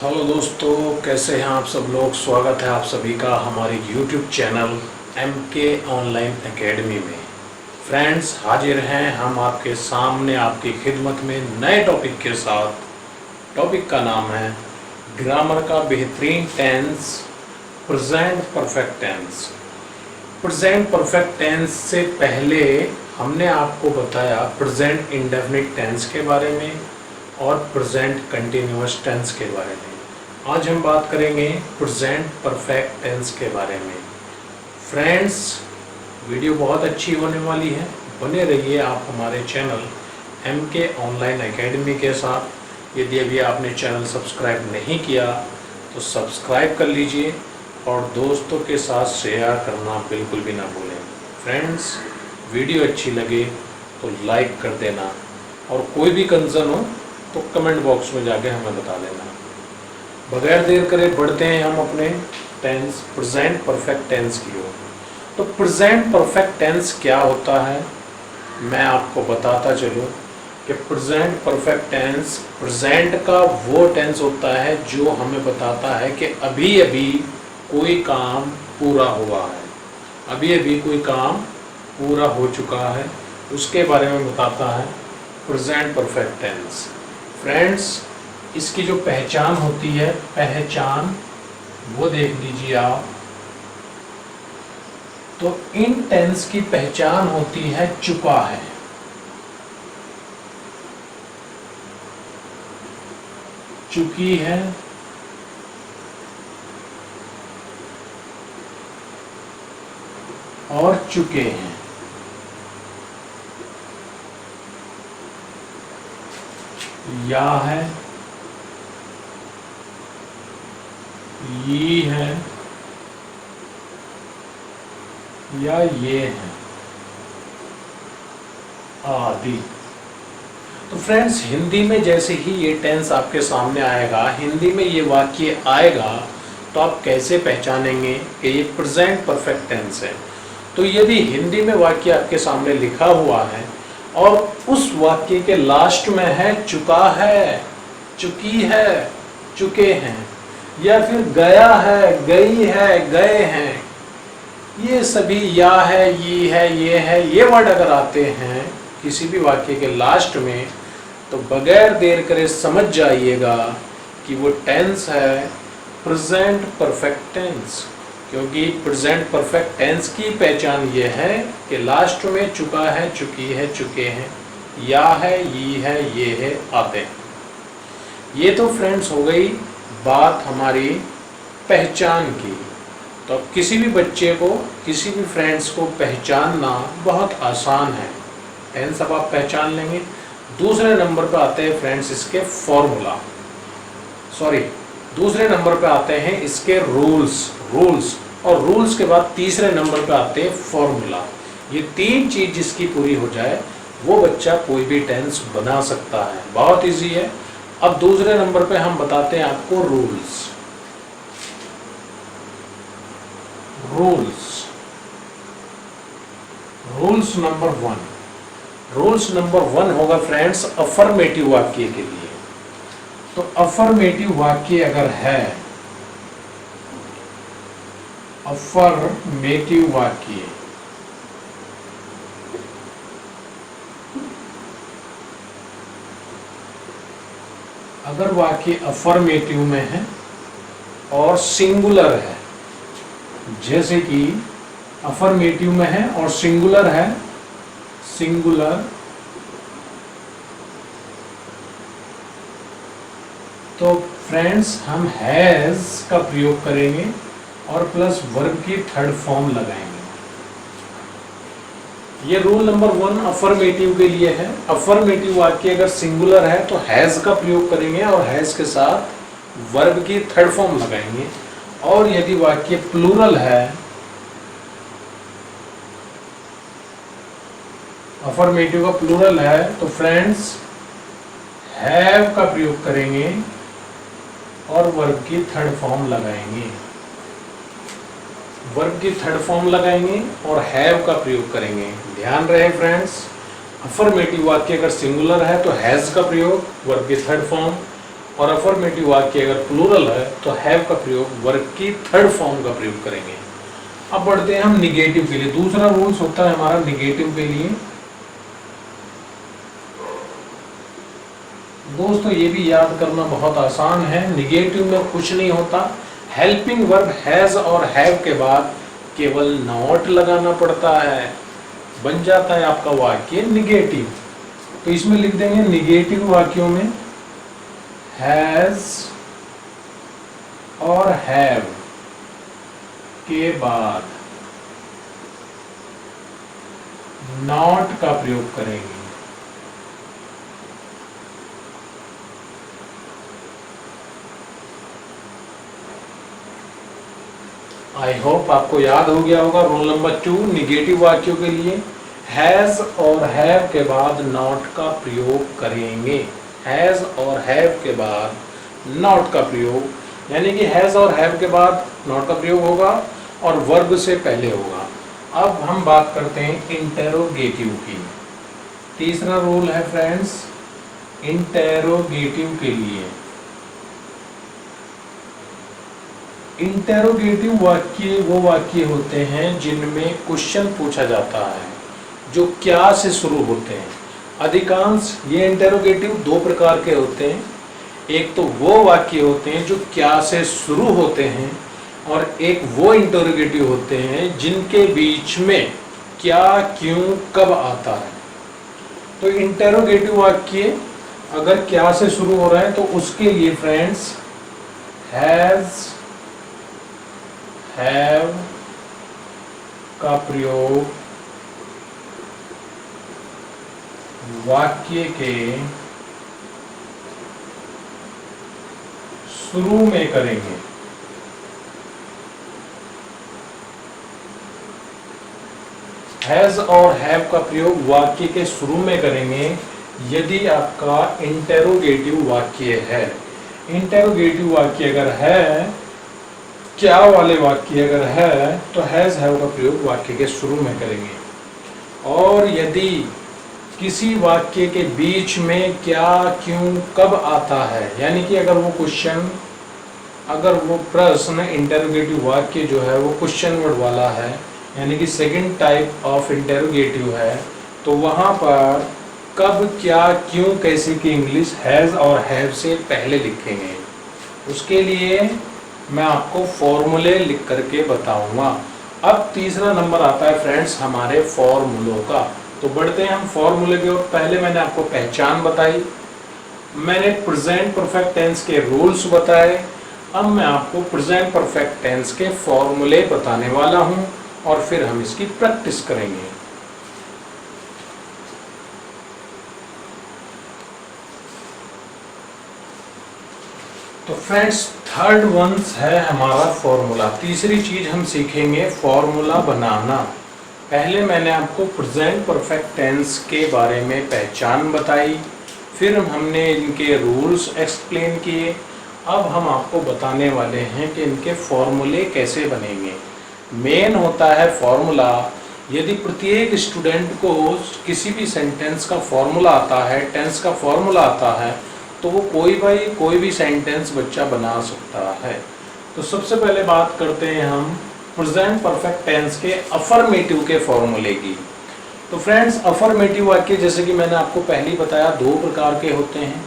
Hello दोस्तों, कैसे हैं आप सब लोग। स्वागत है आप सभी का हमारे YouTube channel MK online academy में। फ्रेंड्स, हाजिर हैं हम आपके सामने आपकी खिदमत में नए टॉपिक के साथ। टॉपिक का नाम है ग्रामर का बेहतरीन tense, present perfect tense. Present perfect tense से पहले हमने आपको बताया प्रेजेंट इंडेफिनिट टेंस के बारे में और प्रेजेंट कंटिन्यूअस टेंस के बारे में। आज हम बात करेंगे प्रेजेंट परफेक्ट टेंस के बारे में। फ्रेंड्स, वीडियो बहुत अच्छी होने वाली है, बने रहिए आप हमारे चैनल MK ऑनलाइन एकेडमी के साथ। यदि अभी आपने चैनल सब्सक्राइब नहीं किया तो सब्सक्राइब कर लीजिए और दोस्तों के साथ शेयर करना बिल्कुल भी ना भूलें। फ्रेंड्स, वीडियो अच्छी लगे तो लाइक कर देना और कोई भी कंसर्न हो तो कमेंट बॉक्स में जाके हमें बता देना। बगैर देर करे बढ़ते हैं हम अपने टेंस प्रेजेंट परफेक्ट टेंस की ओर। तो प्रेजेंट परफेक्ट टेंस क्या होता है, मैं आपको बताता चलूँ कि प्रेजेंट परफेक्ट टेंस प्रेजेंट का वो टेंस होता है जो हमें बताता है कि अभी अभी कोई काम पूरा हुआ है, अभी अभी कोई काम पूरा हो चुका है, उसके बारे में बताता है प्रेजेंट परफेक्ट टेंस। फ्रेंड्स, इसकी जो पहचान होती है, पहचान वो देख लीजिए आप। तो इन टेंस की पहचान होती है चुका है, चुकी है, और चुके हैं। या है, ये है, या ये है आदि। तो फ्रेंड्स, हिंदी में जैसे ही ये टेंस आपके सामने आएगा, हिंदी में ये वाक्य आएगा, तो आप कैसे पहचानेंगे कि ये प्रेजेंट परफेक्ट टेंस है। तो यदि हिंदी में वाक्य आपके सामने लिखा हुआ है और उस वाक्य के लास्ट में है चुका है, चुकी है, चुके हैं, या फिर गया है, गई है, गए हैं, ये सभी या है, ये है, ये वर्ड अगर आते हैं किसी भी वाक्य के लास्ट में, तो बगैर देर करे समझ जाइएगा कि वो टेंस है प्रेजेंट परफेक्ट टेंस। क्योंकि प्रेजेंट परफेक्ट टेंस की पहचान ये है कि लास्ट में चुका है, चुकी है, चुके हैं, या है, ये है आते हैं। ये तो फ्रेंड्स हो गई बात हमारी पहचान की। तो अब किसी भी बच्चे को, किसी भी फ्रेंड्स को पहचानना बहुत आसान है। टेंस अब आप पहचान लेंगे। दूसरे नंबर पर आते हैं फ्रेंड्स इसके फॉर्मूला, दूसरे नंबर पे आते हैं इसके रूल्स, और रूल्स के बाद तीसरे नंबर पे आते हैं फॉर्मूला। ये तीन चीज जिसकी पूरी हो जाए वो बच्चा कोई भी टेंस बना सकता है, बहुत इजी है। अब दूसरे नंबर पे हम बताते हैं आपको रूल्स। रूल्स नंबर वन होगा फ्रेंड्स अफर्मेटिव वाक्य के लिए। तो अफर्मेटिव वाक्य अगर है, अफर्मेटिव वाक्य अगर वाक्य अफर्मेटिव में है और सिंगुलर है, जैसे कि अफर्मेटिव में है और सिंगुलर है, सिंगुलर, तो फ्रेंड्स हम हैज का प्रयोग करेंगे और प्लस वर्ब की थर्ड फॉर्म लगाएंगे। ये रूल नंबर वन अफर्मेटिव के लिए है। अफर्मेटिव वाक्य अगर सिंगुलर है तो हैज का प्रयोग करेंगे और हैज के साथ वर्ब की थर्ड फॉर्म लगाएंगे। और यदि वाक्य प्लूरल है, अफर्मेटिव का प्लूरल है, तो फ्रेंड्स हैव का प्रयोग करेंगे और वर्ब की थर्ड फॉर्म लगाएंगे, वर्ब की थर्ड फॉर्म लगाएंगे और हैव का प्रयोग करेंगे। ध्यान रहे फ्रेंड्स, अफर्मेटिव वाक्य अगर सिंगुलर है तो हैज का प्रयोग, वर्ब की थर्ड फॉर्म, और अफर्मेटिव वाक्य अगर प्लूरल है तो हैव का प्रयोग वर्ब की थर्ड फॉर्म का प्रयोग करेंगे। अब बढ़ते हैं हम निगेटिव के लिए। दूसरा रूल्स होता है हमारा निगेटिव के लिए। दोस्तों ये भी याद करना बहुत आसान है। निगेटिव में कुछ नहीं होता, हेल्पिंग वर्ब हैज और हैव के बाद केवल नॉट लगाना पड़ता है, बन जाता है आपका वाक्य निगेटिव। तो इसमें लिख देंगे निगेटिव वाक्यों में हैज और हैव के बाद नॉट का प्रयोग करेंगे। आई होप आपको याद हो गया होगा। रूल नंबर 2 निगेटिव वाक्यों के लिए हैज और हैव के बाद नॉट का प्रयोग करेंगे। हैज और हैव के बाद नॉट का प्रयोग, यानी कि हैज और हैव के बाद नॉट का प्रयोग होगा और वर्ब से पहले होगा। अब हम बात करते हैं इंटेरोगेटिव की। तीसरा रूल है फ्रेंड्स इंटेरोगेटिव के लिए। इंटेरोगेटिव वाक्य वो वाक्य होते हैं जिनमें क्वेश्चन पूछा जाता है, जो क्या से शुरू होते हैं। अधिकांश ये इंटेरोगेटिव दो प्रकार के होते हैं। एक तो वो वाक्य होते हैं जो क्या से शुरू होते हैं, और एक वो इंटेरोगेटिव होते हैं जिनके बीच में क्या, क्यों, कब आता है। तो इंटेरोगेटिव वाक्य अगर क्या से शुरू हो रहा है तो उसके लिए फ्रेंड्स हैज, हैव का प्रयोग वाक्य के शुरू में करेंगे। हैज और हैव का प्रयोग वाक्य के शुरू में करेंगे यदि आपका इंटेरोगेटिव वाक्य है। इंटेरोगेटिव वाक्य अगर है, क्या वाले वाक्य अगर है, तो हैज हैव का प्रयोग वाक्य के शुरू में करेंगे। और यदि किसी वाक्य के बीच में क्या, क्यों, कब आता है, यानी कि अगर वो क्वेश्चन, अगर वो प्रश्न इंटेरोगेटिव वाक्य जो है वो क्वेश्चन वर्ड वाला है, यानी कि सेकंड टाइप ऑफ इंटेरोगेटिव है, तो वहाँ पर कब, क्या, क्यों, कैसे की इंग्लिश हैज और हैव से पहले लिखेंगे। उसके लिए मैं आपको फॉर्मूले लिख करके बताऊंगा। अब तीसरा नंबर आता है फ्रेंड्स हमारे फॉर्मूलों का। तो बढ़ते हैं हम फॉर्मूले की ओर। पहले मैंने आपको पहचान बताई, मैंने प्रेजेंट परफेक्ट टेंस के रूल्स बताए। अब मैं आपको प्रेजेंट परफेक्ट टेंस के फॉर्मूले बताने वाला हूं और फिर हम इसकी प्रैक्टिस करेंगे। तो फ्रेंड्स थर्ड वंस है हमारा फॉर्मूला। तीसरी चीज हम सीखेंगे फॉर्मूला बनाना। पहले मैंने आपको प्रेजेंट परफेक्ट टेंस के बारे में पहचान बताई, फिर हमने इनके रूल्स एक्सप्लेन किए। अब हम आपको बताने वाले हैं कि इनके फॉर्मूले कैसे बनेंगे। मेन होता है फॉर्मूला, यदि प्रत्येक स्टूडेंट को किसी भी सेंटेंस का फॉर्मूला आता है, टेंस का फॉर्मूला आता है, तो वो कोई भी सेंटेंस बच्चा बना सकता है। तो सबसे पहले बात करते हैं हम प्रेजेंट परफेक्ट टेंस के अफर्मेटिव के फॉर्मूले की। तो फ्रेंड्स अफर्मेटिव वाक्य जैसे कि मैंने आपको पहले ही बताया दो प्रकार के होते हैं।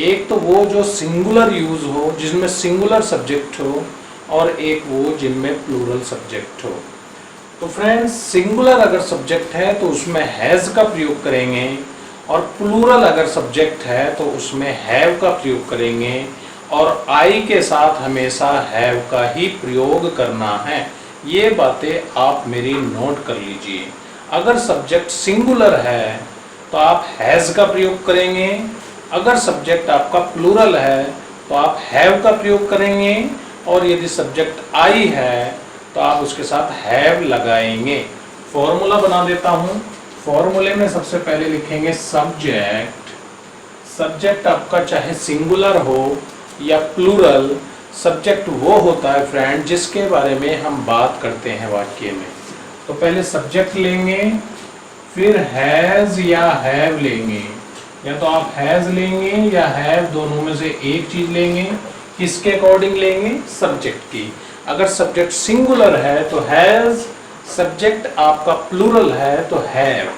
एक तो वो जो सिंगुलर यूज हो, जिसमें सिंगुलर सब्जेक्ट हो, और एक वो जिनमें प्लूरल सब्जेक्ट हो। तो फ्रेंड्स सिंगुलर अगर सब्जेक्ट है तो उसमें हैज का प्रयोग करेंगे, और प्लूरल अगर सब्जेक्ट है तो उसमें हैव का प्रयोग करेंगे, और आई के साथ हमेशा हैव का ही प्रयोग करना है। ये बातें आप मेरी नोट कर लीजिए। अगर सब्जेक्ट सिंगुलर है तो आप हैज का प्रयोग करेंगे, अगर सब्जेक्ट आपका प्लूरल है तो आप हैव का प्रयोग करेंगे, और यदि सब्जेक्ट आई है तो आप उसके साथ हैव लगाएंगे। फॉर्मूला बना देता हूँ। फॉर्मूले में सबसे पहले लिखेंगे सब्जेक्ट। सब्जेक्ट आपका चाहे सिंगुलर हो या प्लूरल, सब्जेक्ट वो होता है फ्रेंड जिसके बारे में हम बात करते हैं वाक्य में। तो पहले सब्जेक्ट लेंगे, फिर हैज या हैव लेंगे, या तो आप हैज लेंगे या हैव, दोनों में से एक चीज लेंगे। किसके अकॉर्डिंग लेंगे? सब्जेक्ट की। अगर सब्जेक्ट सिंगुलर है तो हैज, सब्जेक्ट आपका प्लूरल है तो हैव,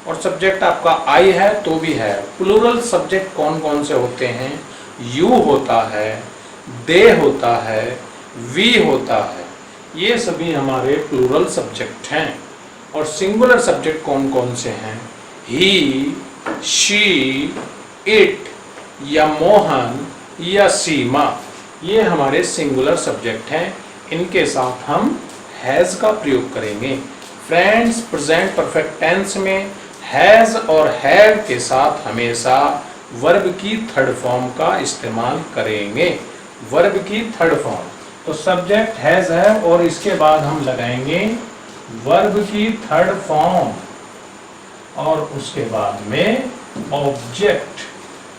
और सब्जेक्ट आपका आई है तो भी है। प्लूरल सब्जेक्ट कौन कौन से होते हैं? यू होता है, दे होता है, वी होता है, ये सभी हमारे प्लूरल सब्जेक्ट हैं। और सिंगुलर सब्जेक्ट कौन कौन से हैं? ही, शी, इट या मोहन या सीमा, ये हमारे सिंगुलर सब्जेक्ट हैं। इनके साथ हम हैज का प्रयोग करेंगे। फ्रेंड्स, प्रेजेंट परफेक्ट टेंस में हैज और हैव के साथ हमेशा वर्ब की थर्ड फॉर्म का इस्तेमाल करेंगे। वर्ब की थर्ड फॉर्म, तो सब्जेक्ट हैज है और इसके बाद हम लगाएंगे वर्ब की थर्ड फॉर्म और उसके बाद में ऑब्जेक्ट।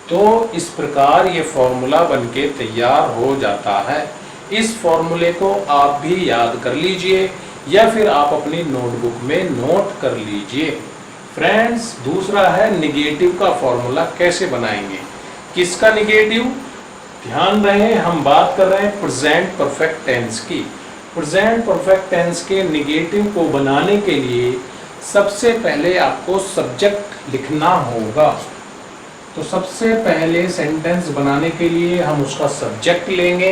तो इस प्रकार ये फॉर्मूला बनके तैयार हो जाता है। इस फॉर्मूले को आप भी याद कर लीजिए या फिर आप अपनी नोटबुक में नोट कर लीजिए। फ्रेंड्स, दूसरा है निगेटिव का फॉर्मूला कैसे बनाएंगे। किसका निगेटिव? ध्यान रहे हम बात कर रहे हैं प्रेजेंट परफेक्ट टेंस की। प्रेजेंट परफेक्ट टेंस के निगेटिव को बनाने के लिए सबसे पहले आपको सब्जेक्ट लिखना होगा। तो सबसे पहले सेंटेंस बनाने के लिए हम उसका सब्जेक्ट लेंगे।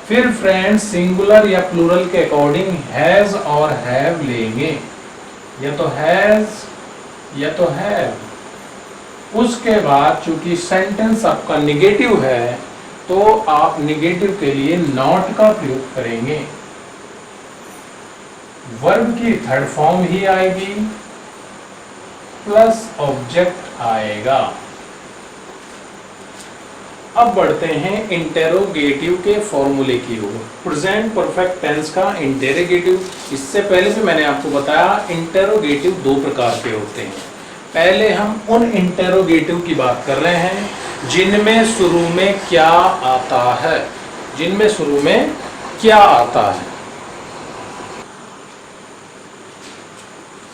फिर फ्रेंड्स, सिंगुलर या प्लूरल के अकॉर्डिंग हैज और हैव लेंगे, या तो हैज या तो हैव। उसके बाद चूंकि सेंटेंस आपका निगेटिव है तो आप निगेटिव के लिए नॉट का प्रयोग करेंगे। वर्ब की थर्ड फॉर्म ही आएगी प्लस ऑब्जेक्ट आएगा। अब बढ़ते हैं इंटेरोगेटिव के फॉर्मूले की ओर। प्रेजेंट परफेक्ट टेंस का इंटेरोगेटिव, इससे पहले भी मैंने आपको बताया इंटेरोगेटिव दो प्रकार के होते हैं। पहले हम उन इंटेरोगेटिव की बात कर रहे हैं जिनमें शुरू में क्या आता है, जिनमें शुरू में क्या आता है।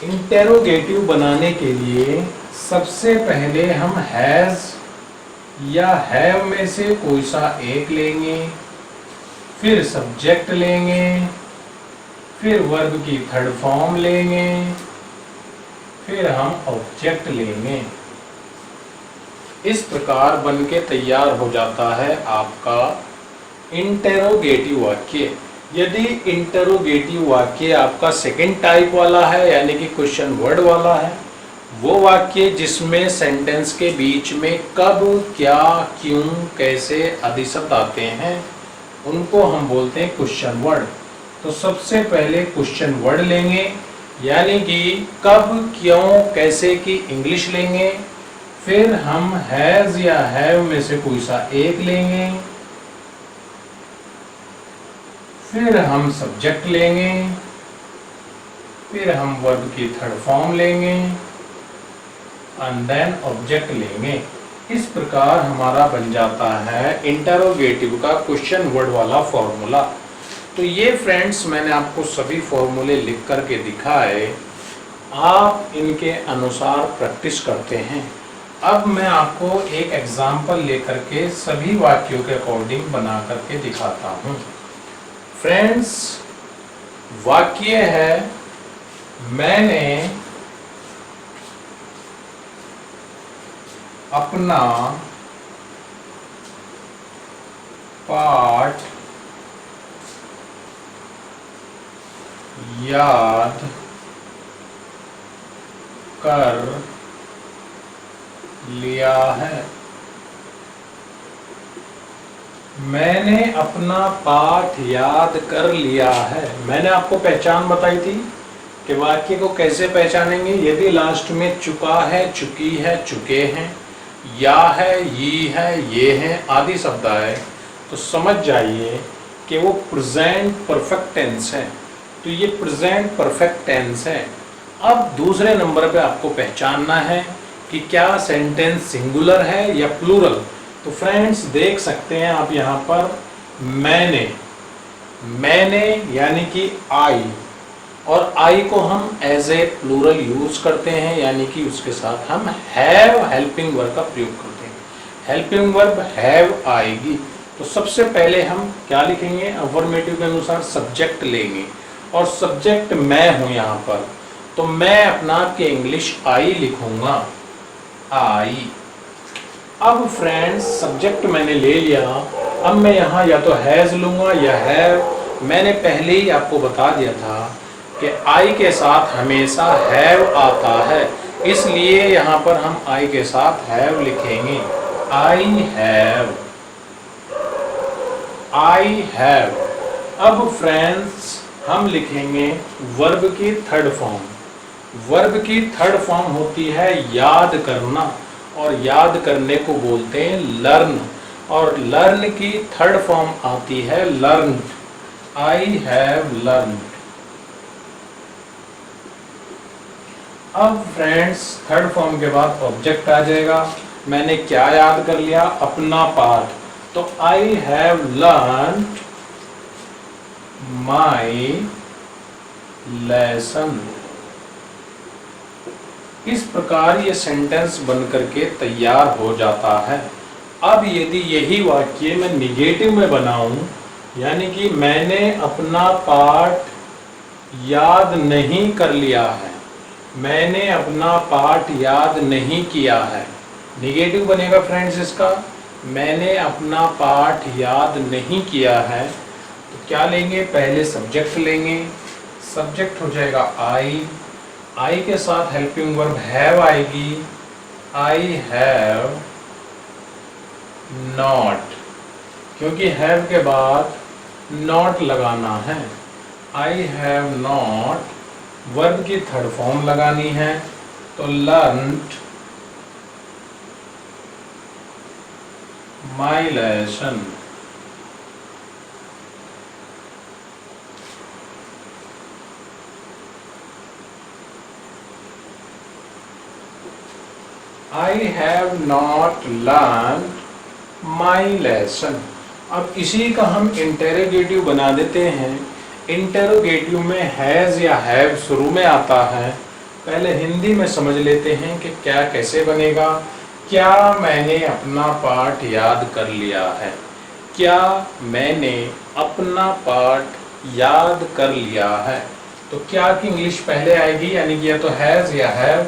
इंटेरोगेटिव बनाने के लिए सबसे पहले हम हैज या हैव में से कोई सा एक लेंगे, फिर सब्जेक्ट लेंगे, फिर वर्ब की थर्ड फॉर्म लेंगे, फिर हम ऑब्जेक्ट लेंगे। इस प्रकार बनके तैयार हो जाता है आपका इंटेरोगेटिव वाक्य। यदि इंटेरोगेटिव वाक्य आपका सेकंड टाइप वाला है, यानी कि क्वेश्चन वर्ड वाला है, वो वाक्य जिसमें सेंटेंस के बीच में कब, क्या, क्यों, कैसे आदि शब्द आते हैं, उनको हम बोलते हैं क्वेश्चन वर्ड। तो सबसे पहले क्वेश्चन वर्ड लेंगे, यानी कि कब, क्यों, कैसे की इंग्लिश लेंगे। फिर हम हैज या हैव में से कोई सा एक लेंगे, फिर हम सब्जेक्ट लेंगे, फिर हम वर्ब की थर्ड फॉर्म लेंगे एंड देन ऑब्जेक्ट लेंगे। इस प्रकार हमारा बन जाता है इंटेरोगेटिव का क्वेश्चन वर्ड वाला फॉर्मूला। तो ये फ्रेंड्स मैंने आपको सभी फॉर्मूले लिख करके दिखाए, आप इनके अनुसार प्रैक्टिस करते हैं। अब मैं आपको एक एग्जाम्पल लेकर के सभी वाक्यों के अकॉर्डिंग बना करके दिखाता हूँ। फ्रेंड्स, वाक्य है मैंने अपना पाठ याद कर लिया है। मैंने अपना पाठ याद कर लिया है। मैंने आपको पहचान बताई थी कि वाक्य को कैसे पहचानेंगे। यदि लास्ट में चुका है, चुकी है, चुके हैं, या है, ये है, ये हैं आदि शब्द आए तो समझ जाइए कि वो प्रेजेंट परफेक्ट टेंस है। तो ये प्रेजेंट परफेक्ट टेंस है। अब दूसरे नंबर पे आपको पहचानना है कि क्या सेंटेंस सिंगुलर है या प्लूरल। तो फ्रेंड्स देख सकते हैं आप यहाँ पर मैंने, मैंने यानी कि आई, और आई को हम एज ए प्लूरल यूज करते हैं, यानी कि उसके साथ हम हैव हेल्पिंग वर्ब का प्रयोग करते हैं। हेल्पिंग वर्ब हैव आएगी तो सबसे पहले हम क्या लिखेंगे, अफर्मेटिव के अनुसार सब्जेक्ट लेंगे और सब्जेक्ट मैं हूं यहाँ पर, तो मैं अपना के इंग्लिश आई लिखूंगा, आई। अब फ्रेंड्स सब्जेक्ट मैंने ले लिया, अब मैं यहाँ या तो हैज लूंगा या हैव। मैंने पहले ही आपको बता दिया था कि आई के साथ हमेशा हैव आता है, इसलिए यहाँ पर हम आई के साथ हैव लिखेंगे, आई हैव, आई हैव। अब फ्रेंड्स हम लिखेंगे वर्ब की थर्ड फॉर्म। वर्ब की थर्ड फॉर्म होती है याद करना, और याद करने को बोलते हैं लर्न, और लर्न की थर्ड फॉर्म आती है लर्न्ड, आई हैव लर्न्ड। अब फ्रेंड्स थर्ड फॉर्म के बाद ऑब्जेक्ट आ जाएगा। मैंने क्या याद कर लिया, अपना पाठ, तो I have learned my lesson. इस प्रकार ये सेंटेंस बन करके तैयार हो जाता है। अब यदि यही वाक्य मैं निगेटिव में बनाऊं, यानी कि मैंने अपना पाठ याद नहीं कर लिया है, मैंने अपना पाठ याद नहीं किया है, निगेटिव बनेगा फ्रेंड्स इसका, मैंने अपना पाठ याद नहीं किया है, तो क्या लेंगे, पहले सब्जेक्ट लेंगे, सब्जेक्ट हो जाएगा आई, आई के साथ हेल्पिंग वर्ब हैव आएगी, आई हैव नॉट, क्योंकि हैव के बाद नॉट लगाना है, आई हैव नॉट, वर्ब की थर्ड फॉर्म लगानी है, तो learned my lesson. I have not learned my lesson। अब इसी का हम इंटेरोगेटिव बना देते हैं। इंटेरोगेटिव में हैज़ या हैव शुरू में आता है। पहले हिंदी में समझ लेते हैं कि क्या कैसे बनेगा। क्या मैंने अपना पाठ याद कर लिया है, क्या मैंने अपना पाठ याद कर लिया है, तो क्या की इंग्लिश पहले आएगी, यानी कि या तो हैज़ या हैव।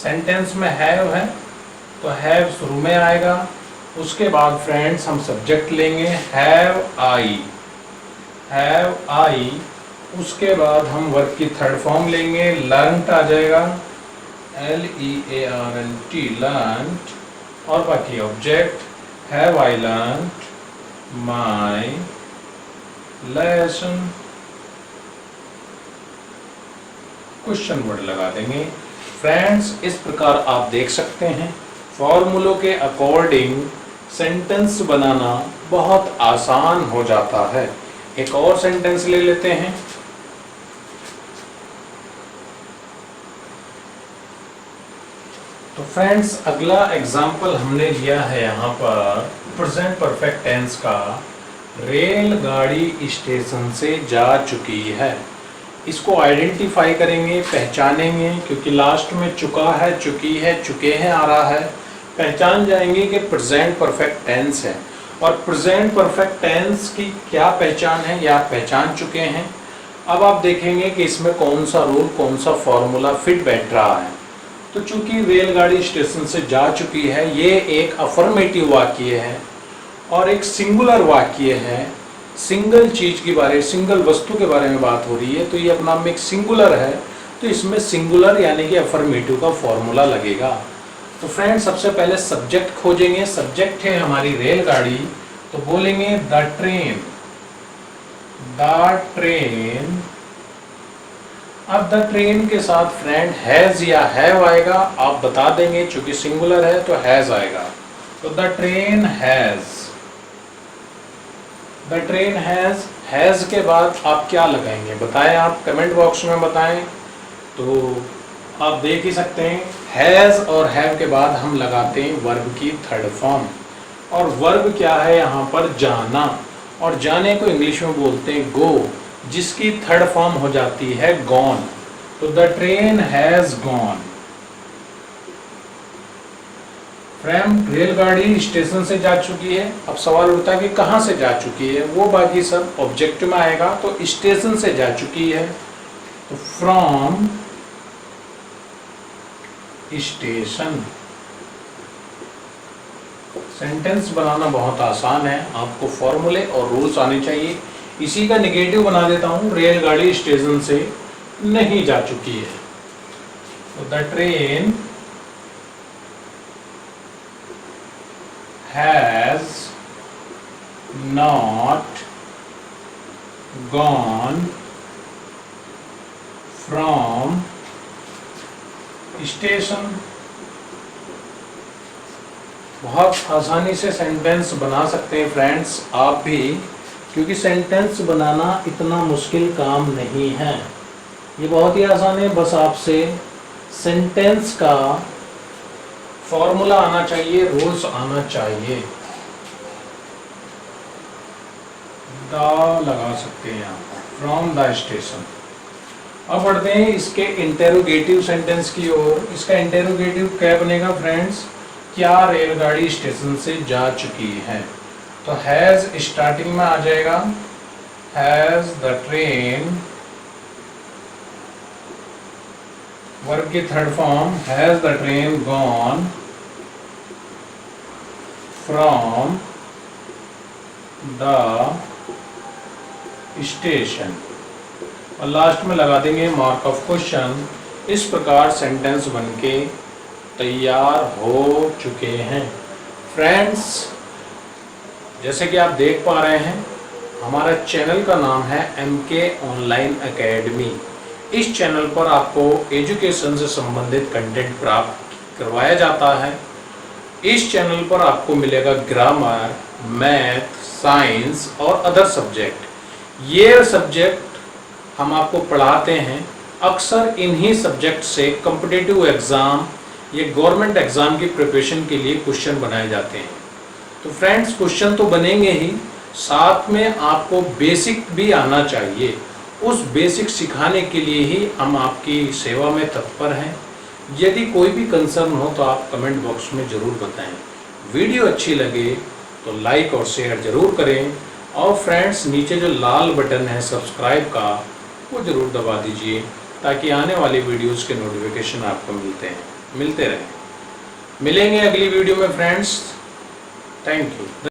सेंटेंस में हैव है तो हैव शुरू में आएगा। उसके बाद फ्रेंड्स हम सब्जेक्ट लेंगे हैव आई, हैव आई। उसके बाद हम वर्ब की थर्ड फॉर्म लेंगे, लर्न्ड आ जाएगा, L-E-A-R-N-T, लर्न्ड, और बाकी object have I learned my lesson, question word लगा देंगे। फ्रेंड्स इस प्रकार आप देख सकते हैं फॉर्मूलों के अकॉर्डिंग सेंटेंस बनाना बहुत आसान हो जाता है। एक और सेंटेंस ले लेते हैं। तो फ्रेंड्स अगला एग्जाम्पल हमने लिया है यहाँ पर प्रेजेंट परफेक्ट टेंस का, रेलगाड़ी स्टेशन से जा चुकी है। इसको आइडेंटिफाई करेंगे, पहचानेंगे, क्योंकि लास्ट में चुका है, चुकी है, चुके हैं आ रहा है। पहचान जाएंगे कि प्रेजेंट परफेक्ट टेंस है। और प्रेजेंट परफेक्ट टेंस की क्या पहचान है, या आप पहचान चुके हैं। अब आप देखेंगे कि इसमें कौन सा रूल, कौन सा फॉर्मूला फिट बैठ रहा है। तो चूंकि रेलगाड़ी स्टेशन से जा चुकी है, ये एक अफर्मेटिव वाक्य है और एक सिंगुलर वाक्य है। सिंगल चीज के बारे, सिंगल वस्तु के बारे में बात हो रही है, तो ये अपना में एक सिंगुलर है, तो इसमें सिंगुलर यानी कि अफर्मेटिव का फॉर्मूला लगेगा। तो फ्रेंड्स सबसे पहले सब्जेक्ट खोजेंगे। सब्जेक्ट है हमारी रेलगाड़ी, तो बोलेंगे द ट्रेन, द ट्रेन। अब द ट्रेन के साथ फ्रेंड हैज या हैव आएगा, आप बता देंगे, चूंकि सिंगुलर है तो हैज आएगा। तो the train has, the train has के बाद आप क्या लगाएंगे बताएं, आप कमेंट बॉक्स में बताएं। तो आप देख ही सकते हैं हैज और हैव के बाद हम लगाते हैं वर्ब की थर्ड फॉर्म। और वर्ब क्या है यहाँ पर, जाना, और जाने को इंग्लिश में बोलते हैं गो। जिसकी थर्ड फॉर्म हो जाती है गॉन। तो the train has gone. Friend, रेलगाड़ी स्टेशन से जा चुकी है। अब सवाल उठता है कि कहाँ से जा चुकी है, वो बाकी सब ऑब्जेक्ट में आएगा। तो स्टेशन से जा चुकी है, तो फ्रॉम स्टेशन। सेंटेंस बनाना बहुत आसान है, आपको फॉर्मूले और रूल्स आने चाहिए। इसी का नेगेटिव बना देता हूं, रेलगाड़ी स्टेशन से नहीं जा चुकी है। तो the train has not gone from station. बहुत आसानी से सेंटेंस बना सकते हैं फ्रेंड्स आप भी, क्योंकि सेंटेंस बनाना इतना मुश्किल काम नहीं है, ये बहुत ही आसान है। बस आपसे सेंटेंस का फॉर्मूला आना चाहिए, रूल्स आना चाहिए। द लगा सकते हैं आप, फ्रॉम द स्टेशन। अब बढ़ते हैं इसके इंटेरोगेटिव सेंटेंस की ओर। इसका इंटेरोगेटिव क्या बनेगा फ्रेंड्स? क्या रेलगाड़ी स्टेशन से जा चुकी है? तो हैज स्टार्टिंग में आ जाएगा, हैज द ट्रेन, वर्ब की third form, has the train gone from the station. और लास्ट में लगा देंगे मार्क ऑफ क्वेश्चन। इस प्रकार सेंटेंस बनके तैयार हो चुके हैं। फ्रेंड्स, जैसे कि आप देख पा रहे हैं, हमारा चैनल का नाम है MK ऑनलाइन एकेडमी। इस चैनल पर आपको एजुकेशन से संबंधित कंटेंट प्राप्त करवाया जाता है। इस चैनल पर आपको मिलेगा ग्रामर, मैथ, साइंस और अदर सब्जेक्ट। ये सब्जेक्ट हम आपको पढ़ाते हैं। अक्सर इन्हीं सब्जेक्ट से कॉम्पिटिटिव एग्ज़ाम, ये गवर्नमेंट एग्ज़ाम की प्रिपरेशन के लिए क्वेश्चन बनाए जाते हैं। तो फ्रेंड्स, क्वेश्चन तो बनेंगे ही, साथ में आपको बेसिक भी आना चाहिए। उस बेसिक सिखाने के लिए ही हम आपकी सेवा में तत्पर हैं। यदि कोई भी कंसर्न हो तो आप कमेंट बॉक्स में ज़रूर बताएं। वीडियो अच्छी लगे तो लाइक और शेयर ज़रूर करें। और फ्रेंड्स, नीचे जो लाल बटन है सब्सक्राइब का, वो ज़रूर दबा दीजिए, ताकि आने वाली वीडियोज़ के नोटिफिकेशन आपको मिलते रहें। मिलेंगे अगली वीडियो में फ्रेंड्स। Thank you.